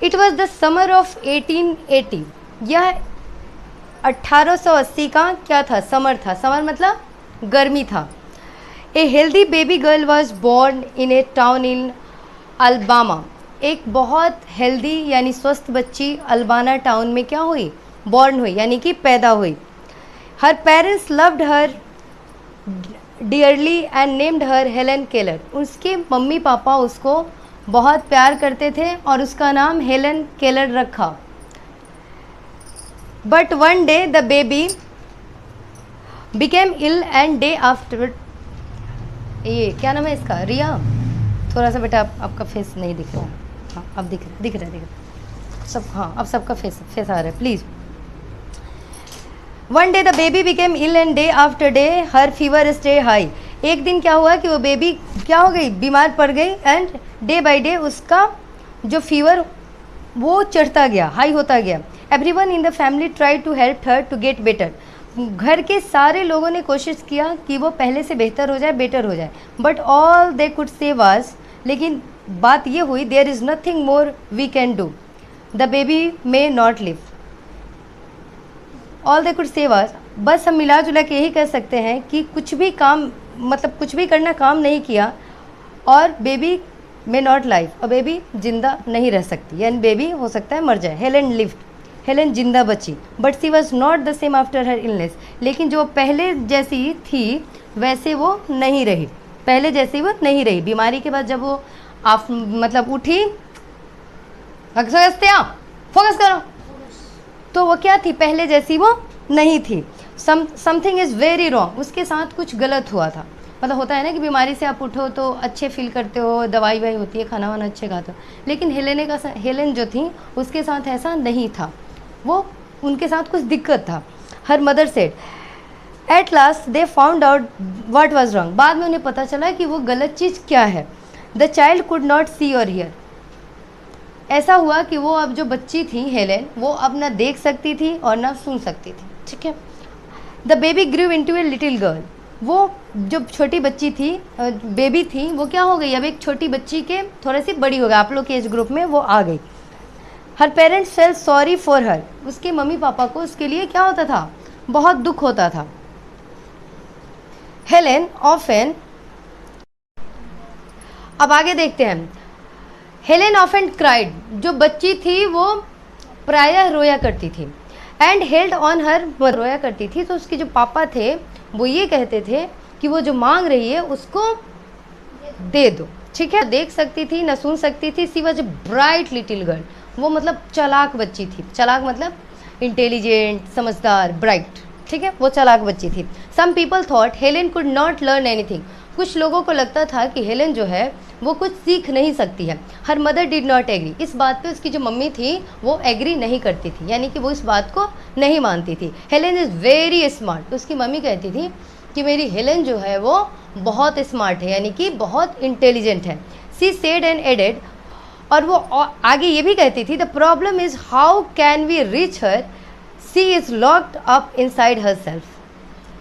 It was the summer of 1880। यह 1880 का क्या था, समर था। समर मतलब गर्मी था। A healthy baby girl was born in a town in Alabama. एक बहुत हेल्दी यानी स्वस्थ बच्ची अल्बाना टाउन में क्या हुई, बॉर्न हुई, यानी कि पैदा हुई। Her parents loved her dearly and named her Helen Keller. उसके मम्मी पापा उसको बहुत प्यार करते थे और उसका नाम हेलन केलर रखा। But one day the baby became ill and day after, ये क्या नाम है इसका, रिया, थोड़ा सा बेटा आपका फेस नहीं दिख रहा। हाँ अब दिख रहा है सब। हाँ अब सबका फेस आ रहा है please. One day the baby became ill and day after day her fever stay high. एक दिन क्या हुआ कि वो बेबी क्या हो गई, बीमार पड़ गई, एंड डे बाय डे उसका जो फीवर वो चढ़ता गया, हाई होता गया। Everyone in the family try to help her to get better. घर के सारे लोगों ने कोशिश किया कि वो पहले से बेहतर हो जाए, बेटर हो जाए। But all they could say was, लेकिन बात ये हुई, there is nothing more we can do, the baby may not live. All they could say was, बस हम मिला जुला के यही कह सकते हैं कि कुछ भी काम, मतलब कुछ भी करना काम नहीं किया और बेबी मे नॉट लाइव, और बेबी जिंदा नहीं रह सकती, यानी बेबी हो सकता है मर जाए। हेलन लिव्ड, हेलन जिंदा बची। But she was not the same after her illness. लेकिन जो पहले जैसी थी वैसे वो नहीं रही, पहले जैसी वो नहीं रही। बीमारी के बाद जब वो मतलब उठी, फोकस करो, तो वो क्या थी, पहले जैसी वो नहीं थी। समथिंग इज़ वेरी रॉन्ग, उसके साथ कुछ गलत हुआ था। मतलब होता है ना कि बीमारी से आप उठो तो अच्छे फील करते हो, दवाई वाई होती है, खाना वाना अच्छे खाते हो, लेकिन हेलेन जो थी उसके साथ ऐसा नहीं था, वो उनके साथ कुछ दिक्कत था। Her mother said, at last they found out what was wrong. बाद में उन्हें पता चला कि वो गलत चीज़ क्या है। द चाइल्ड कुड नॉट सी और हियर। ऐसा हुआ कि वो अब जो बच्ची थी हेलेन, वो अब ना देख सकती थी और ना सुन सकती थी, ठीक है। The baby grew into a little girl. वो जो छोटी बच्ची थी, बेबी थी, वो क्या हो गई, अब एक छोटी बच्ची के थोड़ी सी बड़ी हो गई, आप लोग के एज ग्रुप में वो आ गई। Her parents felt sorry for her. उसके मम्मी पापा को उसके लिए क्या होता था, बहुत दुख होता था। हेलेन ऑफन, अब आगे देखते हैं। हेलेन ऑफन क्राइड, जो बच्ची थी वो प्रायः रोया करती थी। एंड हेल्ड ऑन हर, रोया करती थी तो उसके जो पापा थे वो ये कहते थे कि वो जो मांग रही है उसको दे दो, ठीक है। देख सकती थी, न सुन सकती थी। She was a bright little girl, वो मतलब चालाक बच्ची थी। चालाक मतलब इंटेलिजेंट, समझदार, ब्राइट, ठीक है, वो चालाक बच्ची थी। Some people thought Helen could not learn anything. कुछ लोगों को लगता था कि हेलेन जो है वो कुछ सीख नहीं सकती है। Her mother did not agree. इस बात पे उसकी जो मम्मी थी वो एग्री नहीं करती थी, यानी कि वो इस बात को नहीं मानती थी। Helen is very smart. उसकी मम्मी कहती थी कि मेरी हेलेन जो है वो बहुत स्मार्ट है, यानी कि बहुत इंटेलिजेंट है। सी सेड एंड एडेड, और वो आगे ये भी कहती थी, the problem is how can we reach her, she is locked up inside herself.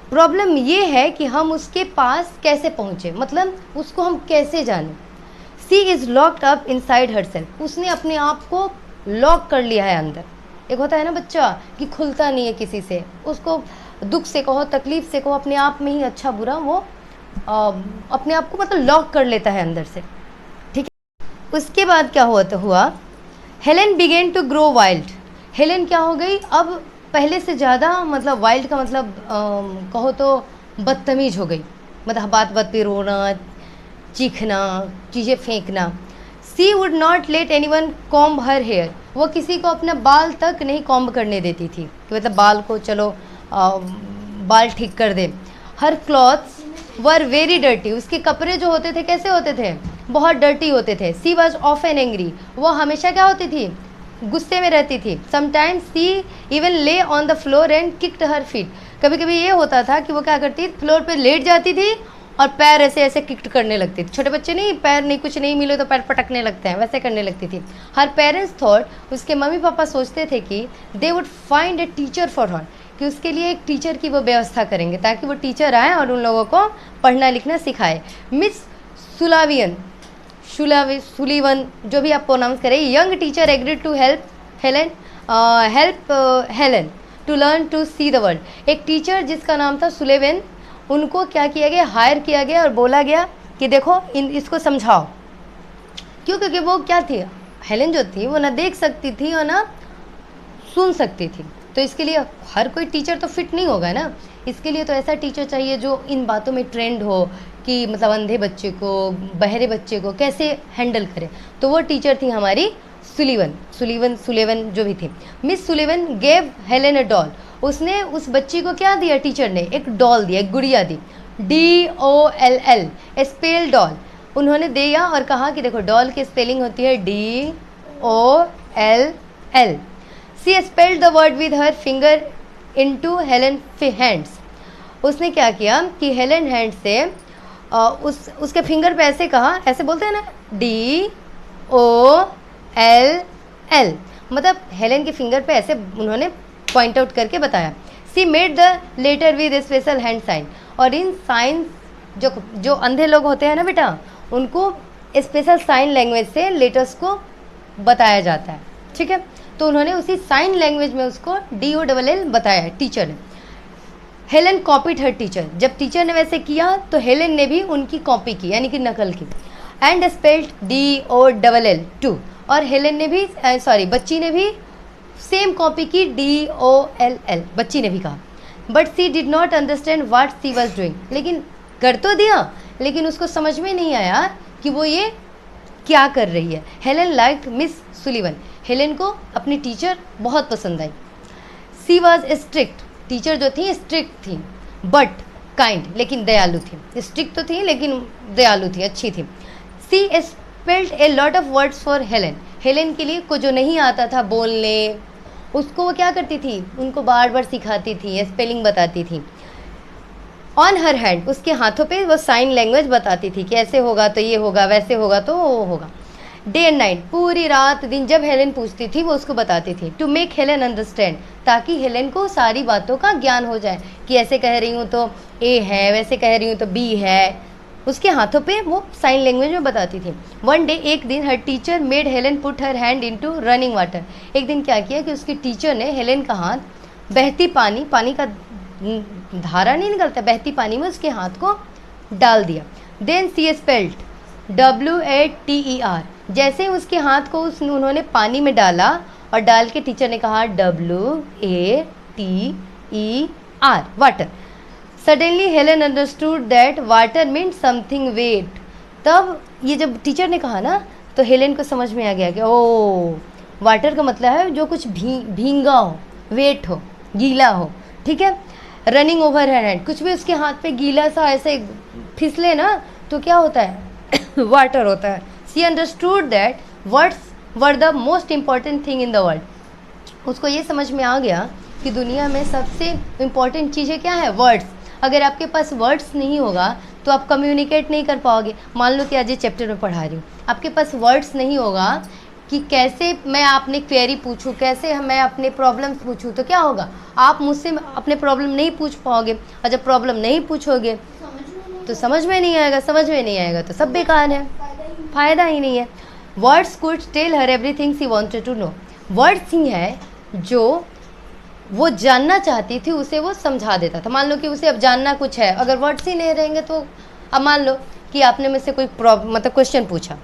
Problem ये है कि हम उसके पास कैसे पहुँचे, मतलब उसको हम कैसे जानें। She is locked up inside herself, उसने अपने आप को लॉक कर लिया है अंदर। एक होता है ना बच्चा कि खुलता नहीं है किसी से, उसको दुख से कहो, तकलीफ से कहो, अपने आप में ही अच्छा बुरा वो अपने आप को मतलब लॉक कर लेता है अंदर से, ठीक है। उसके बाद क्या हुआ, Helen began to grow wild. Helen क्या हो गई, अब पहले से ज़्यादा, मतलब वाइल्ड का मतलब कहो तो बदतमीज हो गई, मतलब बात पे रोना, चीखना, चीज़ें फेंकना। She would not let anyone comb her hair. वो किसी को अपना बाल तक नहीं कॉम्ब करने देती थी, कि मतलब बाल को चलो बाल ठीक कर दे। Her clothes were very dirty. उसके कपड़े जो होते थे कैसे होते थे, बहुत डर्टी होते थे। सी वॉज ऑफन एंग्री। वो हमेशा क्या होती थी, गुस्से में रहती थी। समटाइम्स सी इवन ले on the floor and kicked her feet. कभी कभी ये होता था कि वो क्या करती, फ्लोर पे लेट जाती थी और पैर ऐसे ऐसे किक्ड करने लगती थी। छोटे बच्चे नहीं, पैर नहीं, कुछ नहीं मिले तो पैर पटकने लगते हैं, वैसे करने लगती थी। हर पेरेंट्स थॉट, उसके मम्मी पापा सोचते थे कि they would find a teacher for her, कि उसके लिए एक टीचर की वो व्यवस्था करेंगे ताकि वो टीचर आए और उन लोगों को पढ़ना लिखना सिखाए। मिस सुलावियन, सुलीवन, जो भी आप प्रोनाउंस करें, young teacher agreed to help Helen to learn to see the world. एक टीचर जिसका नाम था सुलेवन, उनको क्या किया गया, हायर किया गया और बोला गया कि देखो इसको समझाओ। क्यों? क्योंकि वो क्या थी, हेलेन जो थी वो ना देख सकती थी और ना सुन सकती थी, तो इसके लिए हर कोई टीचर तो फिट नहीं होगा ना, इसके लिए तो ऐसा टीचर चाहिए जो इन बातों में ट्रेंड हो कि मतलब अंधे बच्चे को, बहरे बच्चे को कैसे हैंडल करे। तो वो टीचर थी हमारी सुलेवन जो भी थी। Miss Sullivan gave Helen a doll, उसने उस बच्ची को क्या दिया, टीचर ने एक डॉल दिया, एक गुड़िया दी, DOLL स्पेल डॉल उन्होंने दिया और कहा कि देखो डॉल की स्पेलिंग होती है DOLL। She spelled the word with her finger into Helen hands, उसने क्या किया कि हेलेन हैंड से उसके फिंगर पे ऐसे कहा, ऐसे बोलते हैं ना DOLL, मतलब हेलेन के फिंगर पे ऐसे उन्होंने पॉइंट आउट करके बताया। She made the letter with special hand sign, और इन साइन जो अंधे लोग होते हैं ना बेटा, उनको स्पेशल साइन लैंग्वेज से लेटर्स को बताया जाता है, ठीक है। तो उन्होंने उसी साइन लैंग्वेज में उसको DOLL बताया टीचर ने। हेलेन कॉपीड हर टीचर, जब टीचर ने वैसे किया तो हेलेन ने भी उनकी कॉपी की, यानी कि नकल की। एंड स्पेल्ड DOLL टू, और हेलेन ने भी बच्ची ने भी सेम कॉपी की DOLL, बच्ची ने भी कहा। But she did not understand what she was doing, लेकिन कर तो दिया लेकिन उसको समझ में नहीं आया कि वो ये क्या कर रही है। Helen liked miss Sullivan, Helen को अपनी टीचर बहुत पसंद आई। सी वॉज स्ट्रिक्ट, टीचर जो थी स्ट्रिक्ट थी, बट काइंड, लेकिन दयालु थी। स्ट्रिक्ट तो थी लेकिन दयालु थी, अच्छी थी। She spelled a lot of words for Helen, Helen के लिए को जो नहीं आता था बोलने, उसको वो क्या करती थी, उनको बार बार सिखाती थी, स्पेलिंग बताती थी। ऑन हर हैंड, उसके हाथों पे वो साइन लैंग्वेज बताती थी कि ऐसे होगा तो ये होगा, वैसे होगा तो वो होगा। डे एंड नाइट, पूरी रात दिन जब हेलेन पूछती थी वो उसको बताती थी। टू मेक हेलेन अंडरस्टैंड, ताकि हेलेन को सारी बातों का ज्ञान हो जाए कि ऐसे कह रही हूँ तो A है, वैसे कह रही हूँ तो B है, उसके हाथों पे वो साइन लैंग्वेज में बताती थी। वन डे, एक दिन, her teacher made Helen put her hand into running water, एक दिन क्या किया कि उसकी टीचर ने हेलेन का हाथ बहती पानी का धारा नहीं निकलता, बहती पानी में उसके हाथ को डाल दिया। देन सी स्पेल्ड WATER, जैसे उसके हाथ को उन्होंने पानी में डाला और डाल के टीचर ने कहा WATER water. Suddenly Helen understood that water means something wet, तब ये जब टीचर ने कहा ना तो हेलेन को समझ में आ गया कि ओ, वाटर का मतलब है जो कुछ भींगा हो, वेट हो, गीला हो, ठीक है। रनिंग ओवर हर हैंड, कुछ भी उसके हाथ पे गीला सा ऐसे फिसले ना तो क्या होता है वाटर होता है। She understood that words were the most important thing in the world, उसको ये समझ में आ गया कि दुनिया में सबसे इम्पॉर्टेंट चीज़ें क्या है, वर्ड्स। अगर आपके पास वर्ड्स नहीं होगा तो आप कम्युनिकेट नहीं कर पाओगे। मान लो कि आज ये चैप्टर में पढ़ा रही हूँ, आपके पास वर्ड्स नहीं होगा कि कैसे मैं आपने क्वेरी पूछूं, कैसे मैं अपने प्रॉब्लम्स पूछूं, तो क्या होगा, आप मुझसे अपने प्रॉब्लम नहीं पूछ पाओगे, और जब प्रॉब्लम नहीं पूछोगे तो समझ में नहीं आएगा, समझ में नहीं आएगा तो सब बेकार है, फ़ायदा ही नहीं है। Words could tell her everything she wanted to know, words ही है जो वो जानना चाहती थी उसे वो समझा देता था। मान लो कि उसे अब जानना कुछ है, अगर वर्ड्स ही नहीं रहेंगे तो अब मान लो कि आपने मुझसे कोई मतलब क्वेश्चन पूछा,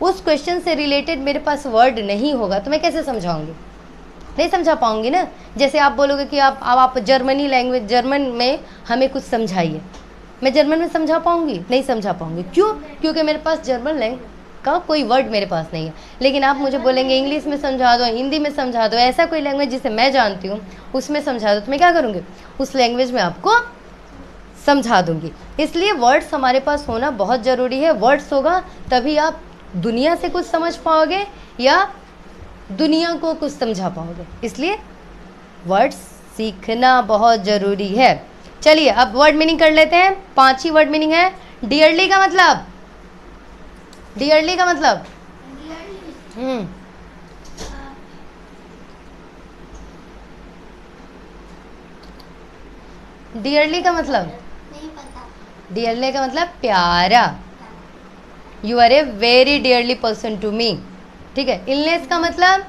उस क्वेश्चन से रिलेटेड मेरे पास वर्ड नहीं होगा तो मैं कैसे समझाऊंगी, नहीं समझा पाऊंगी ना। जैसे आप बोलोगे कि आप जर्मनी लैंग्वेज, जर्मन में हमें कुछ समझाइए, मैं जर्मन में समझा पाऊंगी, नहीं समझा पाऊंगी। क्यों? क्योंकि मेरे पास जर्मन लैंग्वेज का कोई वर्ड मेरे पास नहीं है। लेकिन आप मुझे बोलेंगे इंग्लिश में समझा दो, हिंदी में समझा दो, ऐसा कोई लैंग्वेज जिसे मैं जानती हूँ उसमें समझा दो, तो मैं क्या करूँगी, उस लैंग्वेज में आपको समझा दूँगी। इसलिए वर्ड्स हमारे पास होना बहुत ज़रूरी है। वर्ड्स होगा तभी आप दुनिया से कुछ समझ पाओगे या दुनिया को कुछ समझा पाओगे, इसलिए वर्ड्स सीखना बहुत ज़रूरी है। चलिए अब वर्ड मीनिंग कर लेते हैं। 5 ही वर्ड मीनिंग है। डियरली का मतलब, डियरली का मतलब डियरली का मतलब नहीं पता। डियरली का मतलब प्यारा, you are a very dearly person to me. ठीक है, इलनेस का मतलब,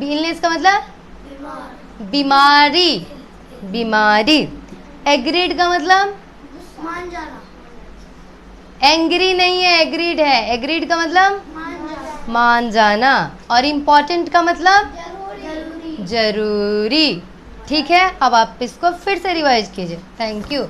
इलनेस का मतलब बीमारी, बीमारी। एग्रीड का मतलब मान जाना, एंग्री नहीं है, एग्रीड है। एग्रीड का मतलब मान जाना। और इम्पॉर्टेंट का मतलब जरूरी। जरूरी। ठीक है, अब आप इसको फिर से रिवाइज कीजिए। Thank you.